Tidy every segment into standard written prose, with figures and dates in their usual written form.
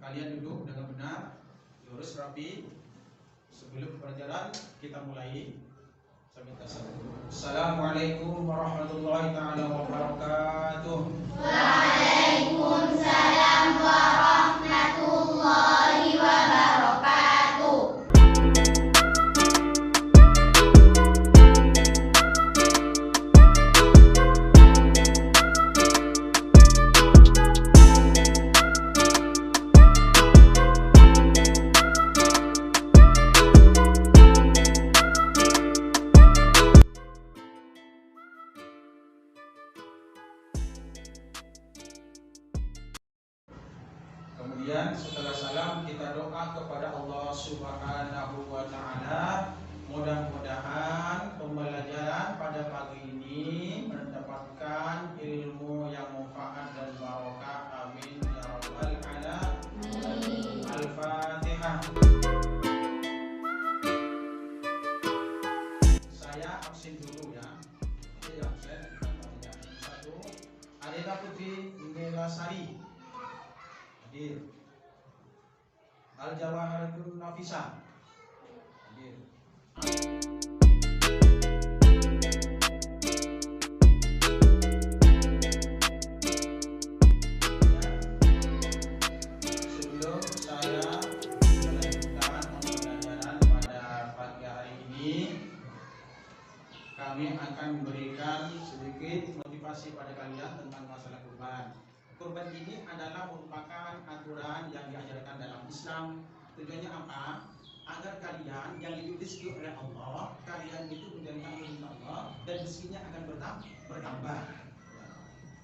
kalian duduk dengan benar, lurus rapi. Sebelum berjalan kita mulai. Saya minta Assalamualaikum warahmatullahi taala wabarakatuh. Waalaikumsalam warahmatullahi wabarakatuh. Kemudian setelah salam kita doa kepada Allah Subhanahu wa taala. Mudah-mudahan pembelajaran pada pagi ini mendapatkan ilmu yang manfaat dan barokah. Amin ya rabbal alamin. Al-Fatihah. Saya absen dulu ya. Oke, absen. Satu. Adela Putri Ingelasari. Hadir. Al-Jawaharatun Nafisa. Hadir. Sebelum saya melanjutkan pembelajaran pada pagi hari ini, kami akan memberikan sedikit motivasi pada kalian tentang masalah kurban. Kurban ini adalah merupakan aturan yang diajarkan dalam Islam. Tujuannya apa? Agar kalian yang diberi rezeki oleh Allah, kalian itu menjalankan perintah Allah dan rezekinya akan bertambah.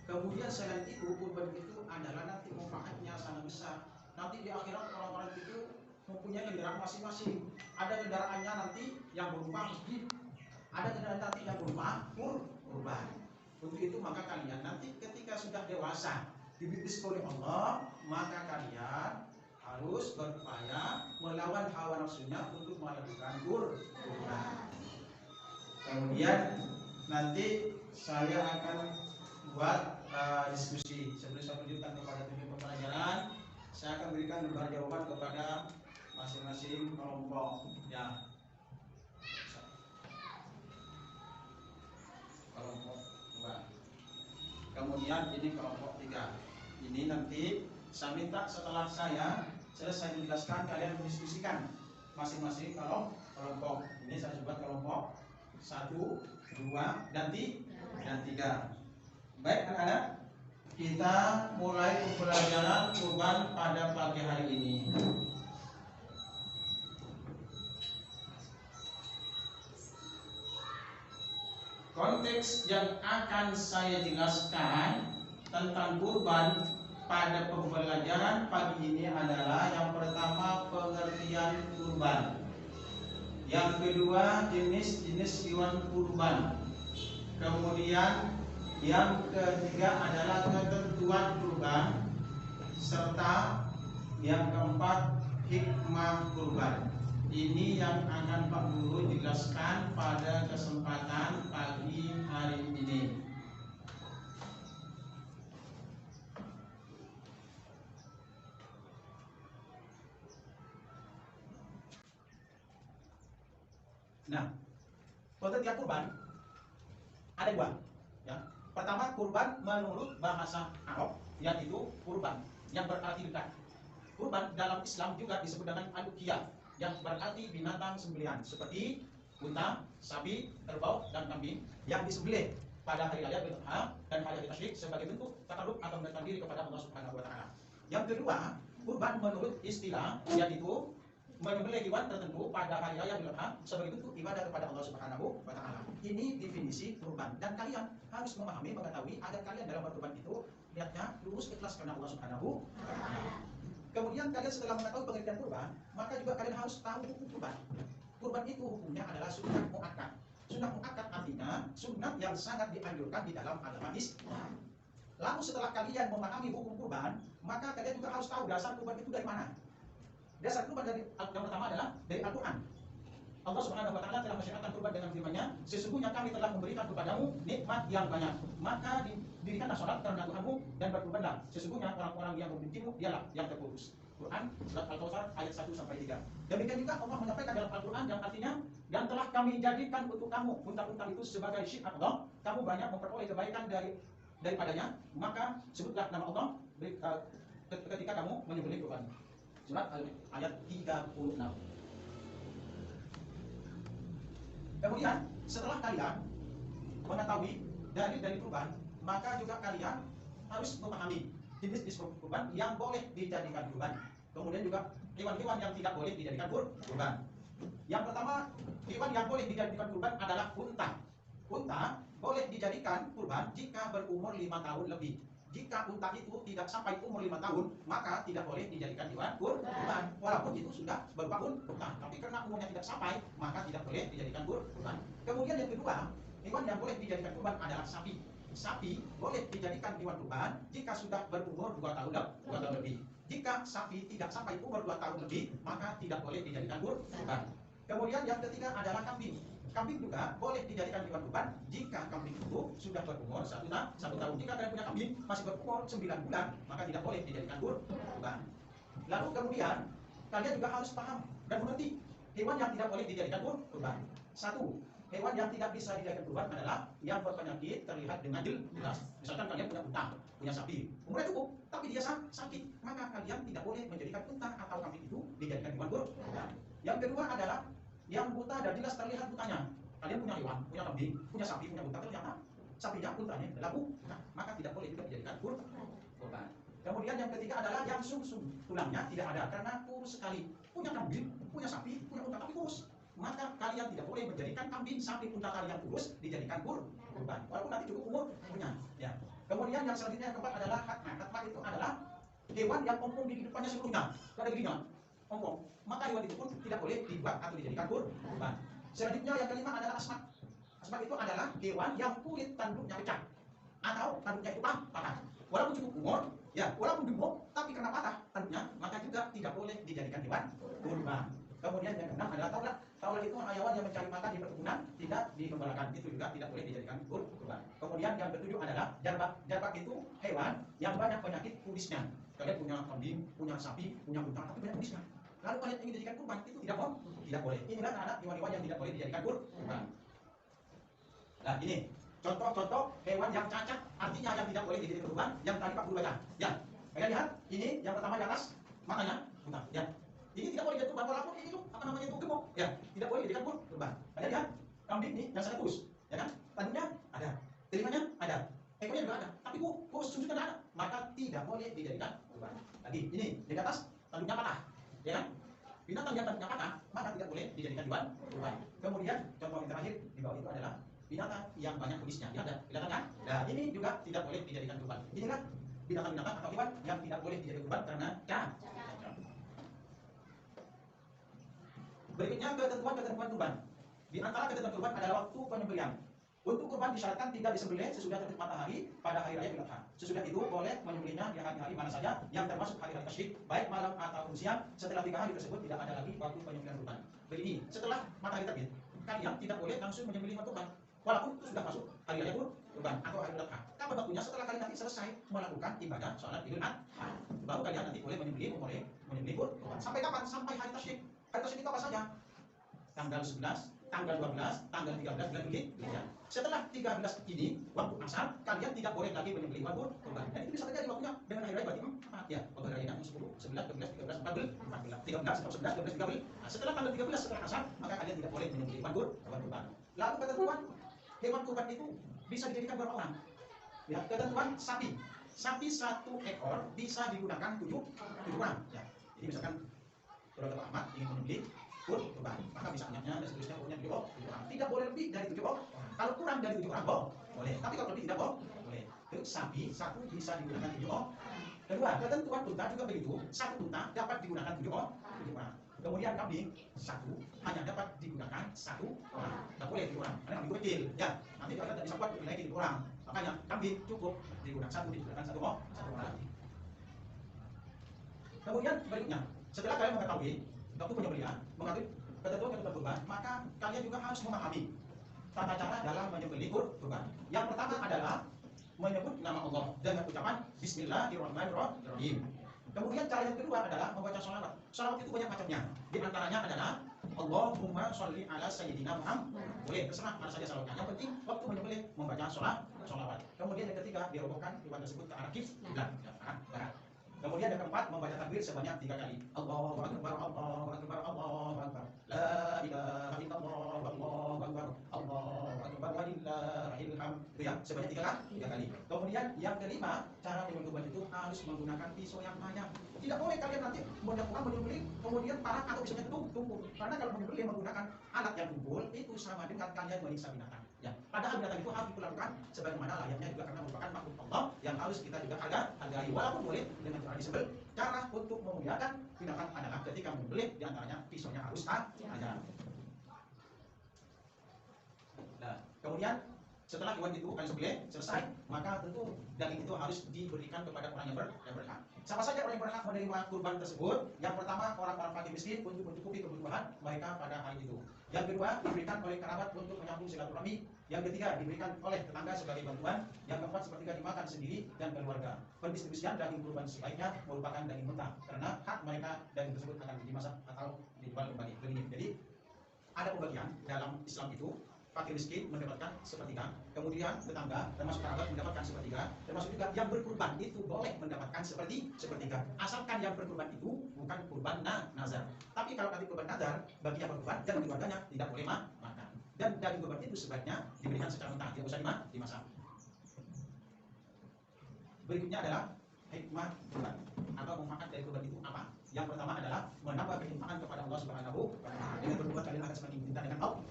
Kemudian selain itu, kurban itu adalah nanti manfaatnya sangat besar. Nanti di akhirat orang-orang itu mempunyai kendaraan masing-masing. Ada kendaraannya nanti yang berupa masjid, ada kendaraan nanti yang berupa kurban. Untuk itu maka kalian nanti ketika sudah dewasa diberi rezeki oleh Allah, maka kalian harus berupaya melawan hawa nafsunya untuk melakukan kurban. Kemudian nanti saya akan buat diskusi. Sebelum saya lanjutkan kepada tujuan pembelajaran, saya akan berikan beberapa jawaban kepada masing-masing kelompok. Ya. Kelompok 2. Kemudian ini kelompok 3. Ini nanti saya minta setelah saya selesai menjelaskan, kalian mendiskusikan masing-masing kelompok. Ini saya sebut kelompok 1, 2, dan 3. Baik anak-anak, kita mulai pembelajaran kurban pada pagi hari ini. Konteks yang akan saya jelaskan tentang kurban pada pembelajaran pagi ini adalah yang pertama pengertian kurban, yang kedua jenis-jenis hewan kurban, kemudian yang ketiga adalah ketentuan kurban, serta yang keempat hikmah kurban. Ini yang akan Pak Guru jelaskan pada kesempatan pagi hari ini. Nah, pengertian kurban ada dua. Ya. Pertama, kurban menurut bahasa Arab, yaitu kurban yang berarti dekat. Kurban dalam Islam juga disebut dengan al-udhiyah, yang berarti binatang sembelihan seperti unta, sapi, kerbau, dan kambing yang disembelih pada hari raya Idul Adha dan hari tasyrik sebagai bentuk takarrub atau mendekatkan diri kepada Allah Subhanahu wa taala. Yang kedua, kurban menurut istilah yaitu menyembelih hewan tertentu pada hari raya Idul Adha sebagai bentuk ibadah kepada Allah Subhanahu wa taala. Ini definisi kurban, dan kalian harus memahami, mengetahui agar kalian dalam berkurban itu niatnya lurus ikhlas karena Allah Subhanahu wa taala. Kemudian kalian setelah mengetahui pengertian kurban, maka juga kalian harus tahu hukum kurban. Kurban itu hukumnya adalah sunnah muakkad. Sunnah muakkad artinya sunnah yang sangat dianjurkan di dalam agama Islam. Lalu setelah kalian memahami hukum kurban, maka kalian juga harus tahu dasar kurban itu dari mana. Dasar kurban yang pertama adalah dari Al-Quran. Allah Subhanahu wa taala telah mensyariatkan kurban dengan firman-Nya, sesungguhnya kami telah memberikan kepadamu nikmat yang banyak, maka dirikanlah salat karena Tuhanmu dan berkurbanlah. Sesungguhnya orang-orang yang membencimu dialah yang terputus. Quran surat Al-Kautsar ayat 1 sampai 3. Demikian juga Allah menyampaikan dalam Al-Qur'an yang artinya, dan telah kami jadikan untuk kamu unta-unta itu sebagai syiar Allah, kamu banyak memperoleh kebaikan daripadanya, maka sebutlah nama Allah ketika kamu menyembelih kurban. Surat ayat 36. Kemudian setelah kalian mengetahui dari kurban, maka juga kalian harus memahami jenis kurban yang boleh dijadikan kurban. Kemudian juga hewan-hewan yang tidak boleh dijadikan kurban. Yang pertama, hewan yang boleh dijadikan kurban adalah unta. Unta boleh dijadikan kurban jika berumur 5 tahun lebih. Jika unta itu tidak sampai umur 5 tahun, maka tidak boleh dijadikan hewan kurban. Walaupun itu sudah berupa unta, tapi karena umurnya tidak sampai, maka tidak boleh dijadikan kurban. Kemudian yang kedua, hewan yang boleh dijadikan kurban adalah sapi. Sapi boleh dijadikan hewan kurban jika sudah berumur 2 tahun lebih. Jika sapi tidak sampai umur 2 tahun lebih, maka tidak boleh dijadikan kurban. Kemudian yang ketiga adalah kambing. Kambing juga boleh dijadikan hewan kurban jika kambing itu sudah berumur 1 tahun. Jika kalian punya kambing masih berumur 9 bulan, maka tidak boleh dijadikan kurban. Lalu kemudian kalian juga harus paham dan mengerti hewan yang tidak boleh dijadikan kurban. 1. Hewan yang tidak bisa dijadikan kurban adalah yang berpenyakit terlihat dengan jelas. Misalkan kalian punya unta, punya sapi, umurnya cukup, tapi dia sakit, maka kalian tidak boleh menjadikan unta atau kambing itu dijadikan hewan kurban. Yang kedua adalah yang buta dan jelas terlihat butanya. Kalian punya hewan, punya kambing, punya sapi, punya unta, ternyata sapinya, untanya adalah buta, maka tidak boleh juga dijadikan kurban. Kemudian yang ketiga adalah yang sumsum tulangnya tidak ada karena kurus sekali. Punya kambing, punya sapi, punya unta tapi kurus, maka kalian tidak boleh menjadikan kambing, sapi, unta kalian kurus dijadikan kurban, walaupun nanti cukup umurnya. Ya. Kemudian yang selanjutnya yang keempat adalah hatmat. Hatmat itu adalah hewan yang ompong di kehidupannya seluruhnya, pada dirinya ompong, maka hewan itu pun tidak boleh dibuat atau dijadikan kurban. Selanjutnya yang kelima adalah asmat. Asmat itu adalah hewan yang kulit tanduknya pecah atau tanduknya itu patah. Walaupun cukup umur, ya, walaupun gemuk, tapi karena patah tanduknya, maka juga tidak boleh dijadikan hewan kurban. Kemudian yang keenam adalah taulat. Taulat itu hewan yang mencari makan di perkebunan, tidak digembalakan, itu juga tidak boleh dijadikan kurban. Kemudian yang ketujuh adalah jarbak. Jarbak itu hewan yang banyak penyakit kumisnya. Kalian punya kambing, punya sapi, punya unta, tapi banyak kumisnya. Lalu kalian ingin dijadikan kurban, itu tidak boleh. Inilah anak hewan-hewan yang tidak boleh dijadikan kurban. Nah, ini contoh-contoh hewan yang cacat, artinya yang tidak boleh dijadikan kurban, yang tadi Pak Guru baca. Ya, kalian lihat, ini yang pertama di atas, matanya, bentar, ya. Ini tidak boleh dijadikan kurban, walaupun ini tuh itu gemuk, ya, tidak boleh dijadikan kurban. Kalian lihat, kambing ini yang sangat kurus, ya kan? Tanduknya ada, telinganya ada, ekornya juga ada, tapi kurus sumsumnya tidak ada, maka tidak boleh dijadikan kurban. Lagi, ini di atas, tanduknya patah, ya kan? Binatang yang tanduknya patah, maka tidak boleh dijadikan hewan kurban. Kemudian contoh yang terakhir di bawah itu adalah binatang yang banyak kumisnya. Ya, ada binatang kan? Nah, ini juga tidak boleh dijadikan kurban. Inilah binatang-binatang atau hewan yang tidak boleh dijadikan kurban karena cacat. Berikutnya ketentuan kurban. Di antara ketentuan kurban adalah waktu penyembelihan. Untuk kurban disyaratkan tidak disembelih sesudah terbit matahari pada hari raya Idul Adha. Sesudah itu boleh menyembelihnya di hari-hari mana saja yang termasuk hari-hari tasyrik, baik malam ataupun siang. Setelah 3 hari tersebut tidak ada lagi waktu penyembelihan kurban. Begini, setelah matahari terbit, kalian tidak boleh langsung menyembelih kurban, walaupun itu sudah masuk hari raya kurban atau hari Idul Adha. Kapan waktunya? Setelah kalian nanti selesai melakukan ibadah sholat Idul Adha, baru kalian nanti boleh menyembelih kurban. Sampai kapan? Sampai hari tasyrik. Hari tasyrik itu apa saja? Tanggal 11, tanggal 12, tanggal 13 bulan Dzulhijjah. Setelah 13 ini waktu asar, kalian tidak boleh lagi menyembelih kurban. Dan itu bisa terjadi waktunya dengan hari raya berarti 4 ya. Waktu hari raya 10, 11, 12, 13, 14, 13, 11, 12, 13. Nah, setelah tanggal 13 setelah asar, maka kalian tidak boleh menyembelih kurban. Lalu ketentuan hewan kurban itu bisa dijadikan berapa orang? Ya, ketentuan sapi. Sapi 1 ekor bisa digunakan 7 orang. Ya. Jadi misalkan Saudara Ahmad ingin menyembelih kurban, maka bisa banyaknya dan seterusnya pokoknya 7 orang. Tidak boleh lebih dari 7 orang. Kalau kurang dari 7 orang boleh, tapi kalau lebih tidak boleh. Terus sapi 1 bisa digunakan 7 orang. Kedua, ketentuan unta juga begitu. 1 unta dapat digunakan 7 orang. Kemudian kambing 1 hanya dapat digunakan 1 orang. Tidak boleh 7 orang, karena kambing itu kecil. Ya, nanti kalau tidak bisa kuat lagi 7 orang. Makanya kambing cukup digunakan 1 orang lagi. Kemudian berikutnya, setelah kalian mengetahui waktu penyembelihan, mengatur ketentuan kurban, maka kalian juga harus memahami tata cara dalam menyembelih kurban. Yang pertama adalah menyebut nama Allah dengan ucapan Bismillahirrahmanirrahim. Kemudian cara yang kedua adalah membaca sholawat. Sholawat itu banyak macamnya. Di antaranya adalah Allahumma sholli ala sayyidina Muhammad. Boleh terserah mana saja sholawatnya. Yang penting waktu menyembelih membaca sholawat. Kemudian yang ketiga dirobohkan kurban tersebut ke arah kiblat, barat. Kemudian yang keempat membaca takbir sebanyak 3 kali. Allahu akbar, Allahu akbar, Allahu akbar. La ilaha illallah, Allahu akbar, Allahu akbar, walillahil hamd. Itu ya, sebanyak 3 kali. Kemudian yang kelima, cara menyembelih itu harus menggunakan pisau yang banyak. Tidak boleh kalian nanti menyembelih kemudian parah atau pisaunya tumpul. Karena kalau menyembelih menggunakan alat yang tumpul itu sama dengan kalian menyiksa binatang. Ya, padahal binatang itu harus diperlakukan sebagaimana layaknya juga karena merupakan makhluk Allah yang harus kita juga hargai. Walaupun boleh dengan cara disembelih, cara untuk memuliakan binatang adalah ketika menyembelih diantaranya pisaunya harus tajam. Nah, kemudian setelah hewan itu kalian sembelih selesai, maka tentu daging itu harus diberikan kepada orang yang berhak. Siapa saja orang yang berhak menerima kurban tersebut? Yang pertama orang-orang fakir miskin untuk mencukupi kebutuhan mereka pada hari itu. Yang kedua diberikan oleh kerabat untuk menyambung silaturahmi. Yang ketiga diberikan oleh tetangga sebagai bantuan. Yang keempat sepertiga dimakan sendiri dan keluarga. Pendistribusian daging kurban sebaiknya merupakan daging mentah karena hak mereka daging tersebut akan dimasak atau dijual kembali. Begini. Jadi ada pembagian dalam Islam itu. Fakir miskin mendapatkan sepertiga, kemudian tetangga termasuk kerabat mendapatkan sepertiga, termasuk juga yang berkurban itu boleh mendapatkan sepertiga. Asalkan yang berkurban itu bukan kurban nazar. Tapi kalau nanti kurban nazar bagi yang berkurban dan bagi keluarganya tidak boleh makan. Dan daging kurban itu sebaiknya diberikan secara mentah, tidak usah dimasak. Berikutnya adalah hikmah kurban atau manfaat dari kurban itu apa? Yang pertama adalah menambah keimanan kepada Allah Subhanahu wa Ta'ala. Dengan berkurban kalian akan semakin cinta dengan Allah.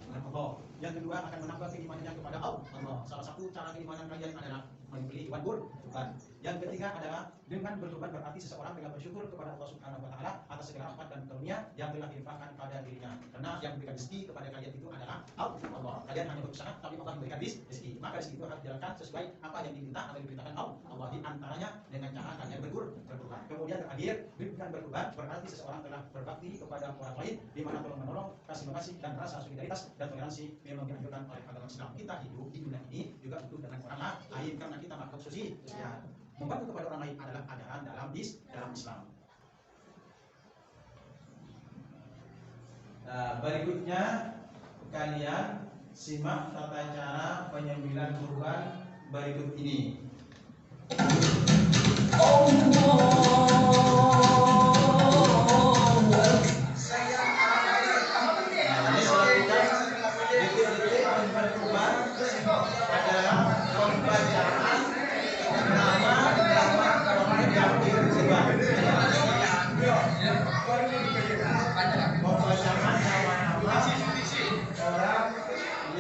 Yang kedua akan menambah keimanannya kepada Allah. Salah satu cara keimanan kalian adalah membeli hewan kurban. Yang ketiga adalah dengan berkurban berarti seseorang telah bersyukur kepada Allah Subhanahu wa Ta'ala atas segala rahmat dan karunia yang telah dilimpahkan pada dirinya. Karena yang memberikan rezeki kepada kalian itu adalah Allah. Kalian hanya berusaha tapi Allah memberikan rezeki. Maka rezeki itu harus dijalankan sesuai apa yang diminta atau diperintahkan Allah. Di antaranya dengan cara kalian berkurban. Kemudian terakhir dengan berkurban berarti seseorang telah berbakti kepada orang lain di mana tolong menolong, kasih mengasih dan rasa solidaritas dan toleransi memang dianjurkan oleh agama Islam. Kita hidup di dunia ini juga butuh dengan orang lain karena kita makhluk sosial. Membantu kepada orang lain adalah ajaran dalam Islam. Nah, berikutnya kalian simak tata cara penyembelihan kurban berikut ini.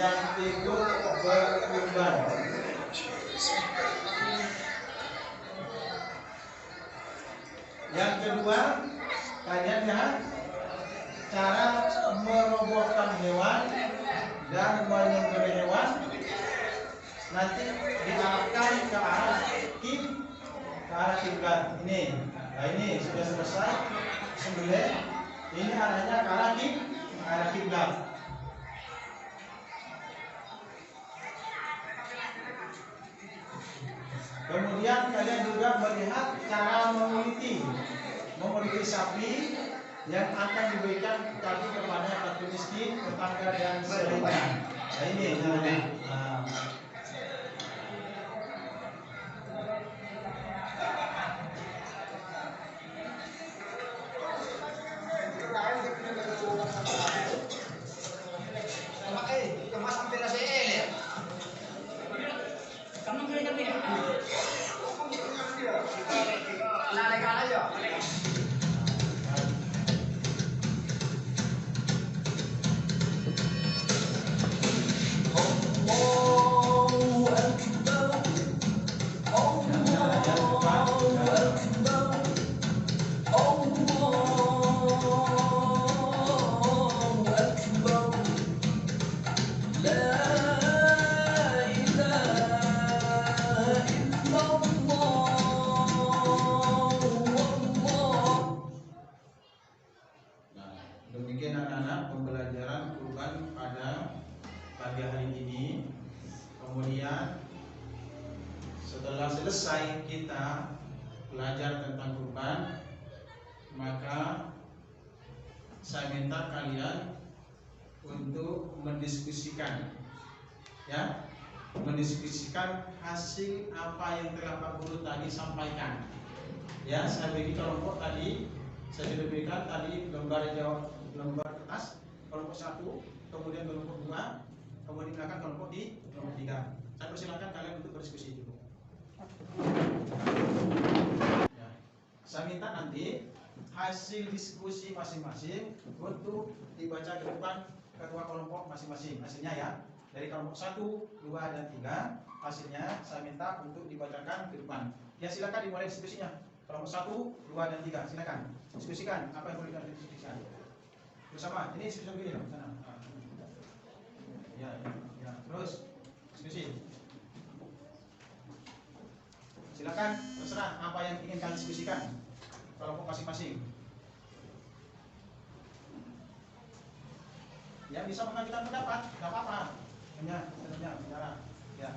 Yang ikut berkurban. Yang kedua, kalian lihat cara merobohkan hewan dan menyembelih hewan. Nanti diarahkan ke arah kiblat. Ini, nah ini sudah selesai sembelih. Ini arahnya ke arah kiblat. Kemudian kalian juga melihat cara memuliti sapi yang akan diberikan tadi kepada fakir miskin, tetangga dan sebagainya. Nah ini caranya. Demikian anak-anak pembelajaran kurban pada pagi hari ini. Kemudian setelah selesai kita belajar tentang kurban, maka saya minta kalian untuk mendiskusikan, ya, mendiskusikan hasil apa yang telah Pak Guru tadi sampaikan. Ya, saya bagi kelompok tadi, saya sudah berikan tadi lembar jawab, lembar kertas, kelompok 1, kemudian kelompok 2, kemudian akan kelompok di kelompok 3. Saya persilakan kalian untuk berdiskusi dulu. Ya. Saya minta nanti hasil diskusi masing-masing untuk dibaca ke depan ketua kelompok masing-masing. Hasilnya ya, dari kelompok 1, 2, dan 3, hasilnya saya minta untuk dibacakan ke depan. Ya, silakan dimulai diskusinya. Kelompok 1, 2, dan 3, silakan diskusikan apa yang boleh didiskusikan bersama. Ini diskusi begini loh, sana. Ya, terus diskusi. Silakan, terserah apa yang ingin kalian diskusikan kelompok masing-masing. Ya, bisa mengajukan pendapat, nggak apa-apa. Hanya bicara. Ya.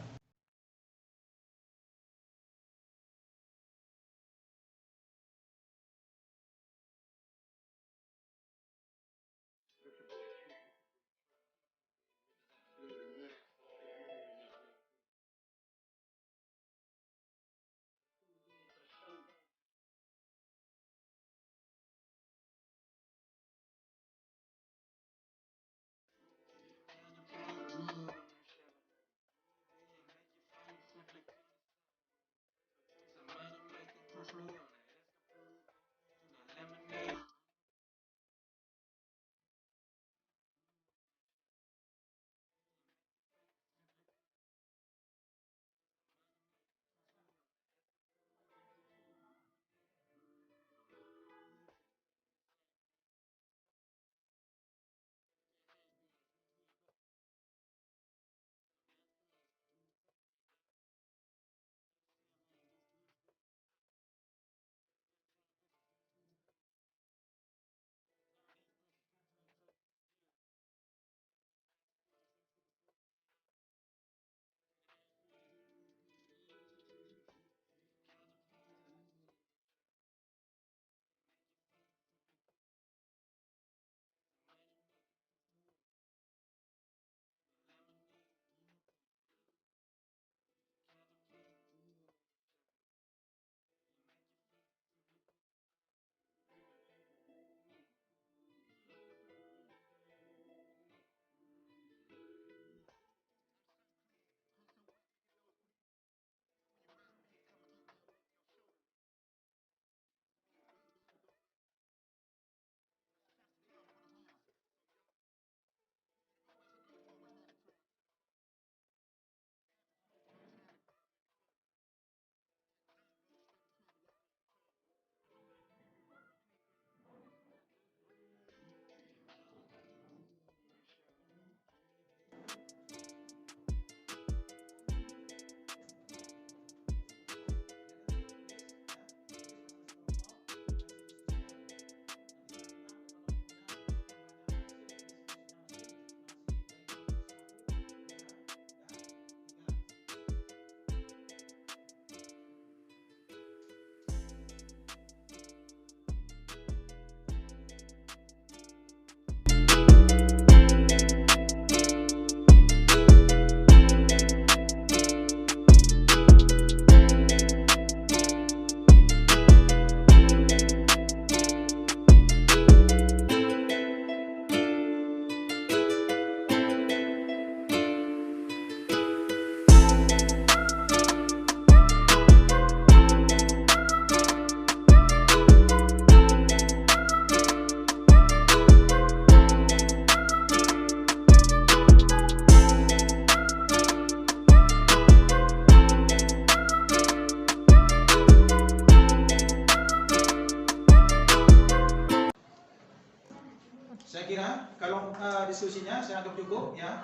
Saya kira kalau diskusinya saya anggap cukup ya.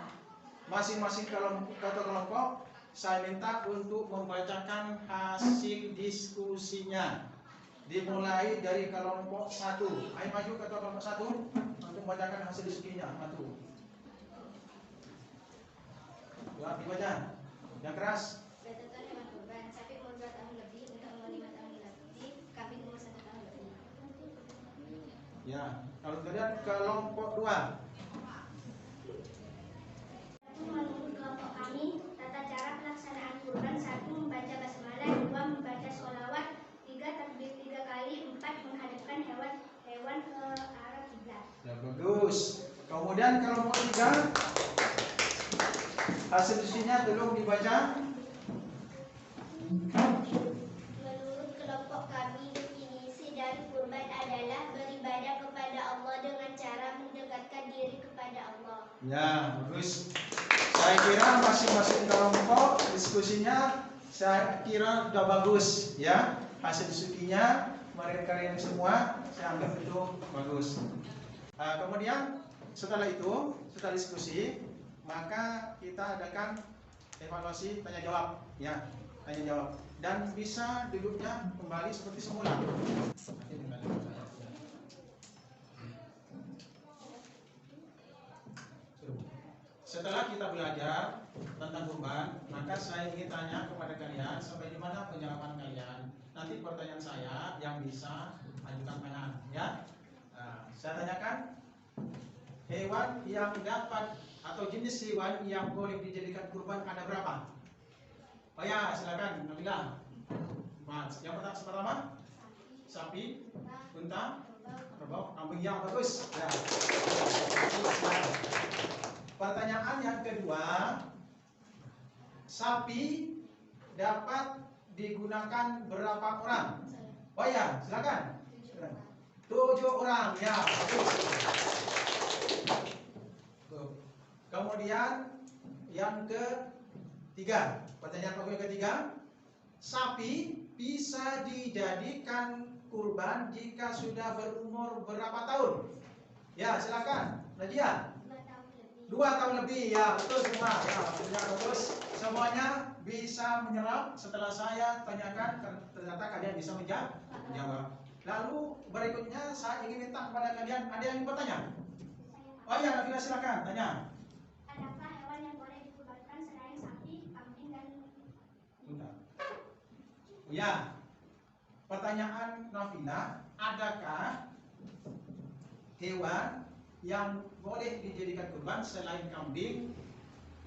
Masing-masing kelompok saya minta untuk membacakan hasil diskusinya. Dimulai dari kelompok 1. Ayo maju ke kelompok 1 untuk membacakan hasil diskusinya. Maju. Ya, dibaca. Yang keras. Berdasarkan hewan kurban, sapi umur 2 tahun lebih, unta umur 5 tahun lebih, kambing umur 1 tahun lebih. Ya, kalau kemudian kelompok 2. Menurut kelompok kami, tata cara pelaksanaan kurban: 1. Membaca basmalah, 2. Membaca sholawat, 3. Takbir 3 kali, 4. Menghadapkan hewan ke arah kiblat. Ya, bagus. Kemudian kelompok 3. Hasil diskusinya tolong dibaca. Menurut kelompok kami, definisi dari kurban adalah beribadah kepada Allah dengan cara mendekatkan diri kepada Allah. Ya, bagus. Saya kira masing-masing kelompok diskusinya saya kira sudah bagus ya. Hasil diskusinya mereka kalian semua saya anggap itu bagus. Kemudian setelah itu, setelah diskusi, maka kita adakan evaluasi tanya jawab ya, tanya jawab, dan bisa duduknya kembali seperti semula. Setelah kita belajar tentang kurban, maka saya ingin tanya kepada kalian sampai di mana penjelasan kalian. Nanti pertanyaan saya yang bisa ajukan tangan ya. Saya tanyakan, hewan yang dapat atau jenis hewan yang boleh dijadikan kurban ada berapa? Oh ya, silakan Nabila. Yang pertama, sapi, unta, kerbau, kambing. Yang bagus. Ya. Pertanyaan yang kedua, sapi dapat digunakan berapa orang? Oh ya, silakan. 7 orang. Ya, bagus. Kemudian yang ketiga, pertanyaan yang ketiga, sapi bisa dijadikan kurban jika sudah berumur berapa tahun? Ya, silakan Nadia. 2 tahun lebih. Ya, betul semua. Ya, bagus. Semuanya bisa menyerap setelah saya tanyakan, ternyata kalian bisa menjawab. Lalu berikutnya saya ingin minta kepada kalian, ada yang bertanya? Oh ya, Nabila, silakan tanya. Adakah hewan yang boleh dikurbankan selain sapi, kambing, dan unta? Ya. Pertanyaan Nabila, adakah hewan yang boleh dijadikan kurban selain kambing,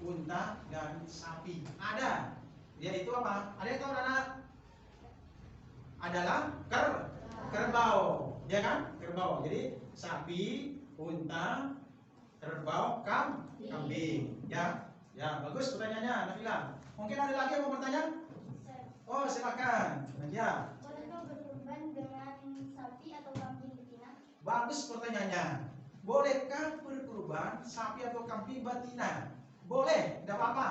unta, dan sapi? Ada. Yaitu apa? Ada yang tahu anak? Adalah kerbau, ya kan? Kerbau. Jadi sapi, unta, kerbau, kambing. Ya, ya, bagus pertanyaannya, Nabila. Mungkin ada lagi yang mau bertanya? Oh, silakan. Ya. bolehkah berkurban dengan sapi atau kambing betina? Bagus pertanyaannya. Bolehkah berkurban sapi atau kambing betina? Boleh, tidak apa-apa.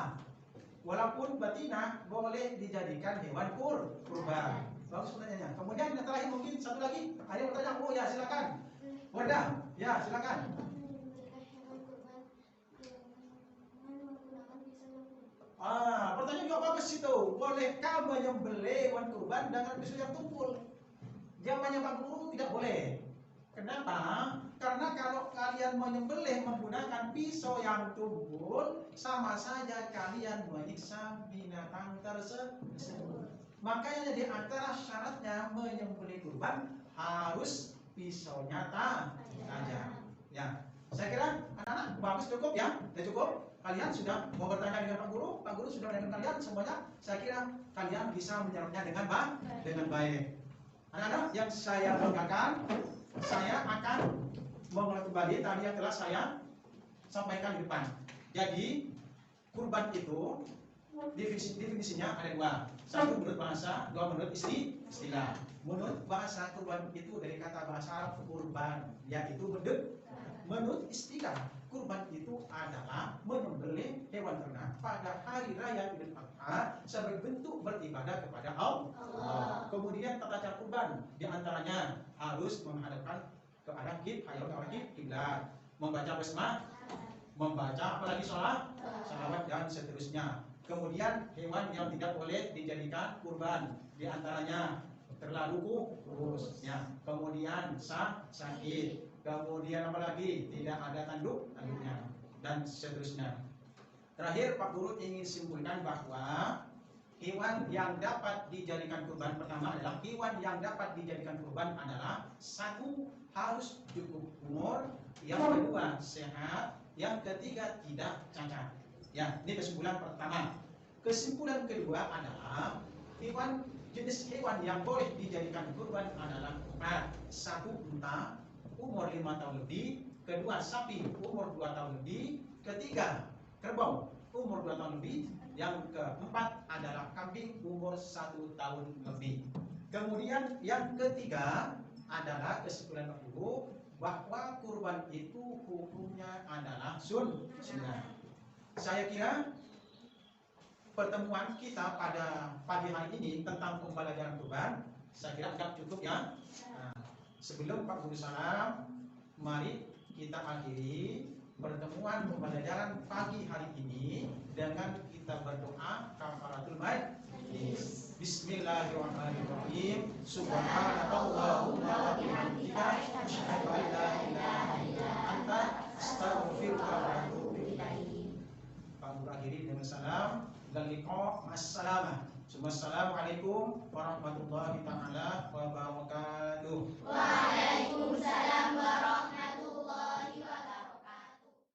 Walaupun betina boleh dijadikan hewan kurban. Bagus pertanyaannya. Kemudian yang terakhir mungkin satu lagi. Ada yang bertanya? Oh ya, silakan. Wardah, ya silakan. Pertanyaan juga bagus itu. Bolehkah menyembelih hewan kurban dengan pisau yang tumpul? Zamannya Pak Guru tidak boleh. Kenapa? Karena kalau kalian menyembelih menggunakan pisau yang tumpul, sama saja kalian menyiksa binatang tersebut. Makanya di antara syaratnya menyembelih kurban harus pisau nyata tajam. Ya, saya kira anak-anak bagus, cukup ya, sudah cukup. Kalian sudah mau bertanya dengan Pak Guru sudah dengan kalian semuanya. Saya kira kalian bisa menjawabnya dengan baik. Anak-anak yang saya banggakan, saya akan mengulang kembali tadi yang telah saya sampaikan di depan. Jadi kurban itu definisinya ada 2. 1 menurut bahasa, 2 menurut istilah. Menurut bahasa, kurban itu dari kata bahasa Arab kurban, yaitu menurut istilah, kurban itu adalah menyembelih hewan ternak pada hari raya Idul Adha sebagai bentuk beribadah kepada Allah. Kemudian tata cara kurban diantaranya harus menghadapkan ke arah kiblat, membaca basmalah, membaca apalagi sholawat dan seterusnya. Kemudian hewan yang tidak boleh dijadikan kurban diantaranya terlalu kurus, ya. Kemudian sakit, kemudian apa lagi? Tidak ada tanduknya, dan seterusnya. Terakhir Pak Guru ingin simpulkan bahwa hewan yang dapat dijadikan kurban pertama adalah hewan yang dapat dijadikan kurban adalah satu, harus cukup umur, yang kedua sehat, yang ketiga tidak cacat. Ya, ini kesimpulan pertama. Kesimpulan kedua adalah jenis hewan yang boleh dijadikan kurban adalah 4. Satu, unta umur 5 tahun lebih, kedua sapi umur 2 tahun lebih, ketiga kerbau umur 2 tahun lebih, yang keempat adalah kambing umur 1 tahun lebih. Kemudian yang ketiga adalah kesimpulan dulu bahwa kurban itu hukumnya adalah sunnah. Saya kira pertemuan kita pada pagi hari ini tentang pembelajaran kurban saya kira agak cukup, ya. Nah, sebelum Pak Guru salam, mari kita akhiri pertemuan pembelajaran pagi hari ini dengan kita berdoa kafaratul majlis. Bismillahirrahmanirrahim. Subhanakallahumma wa bihamdika asyhadu an la ilaha illa anta astaghfiruka wa atubu ilaik. Pak Guru akhiri dengan salam dan liqa ma'assalamah. Assalamualaikum warahmatullahi taala wabarakatuh. Waalaikumsalam warahmatullahi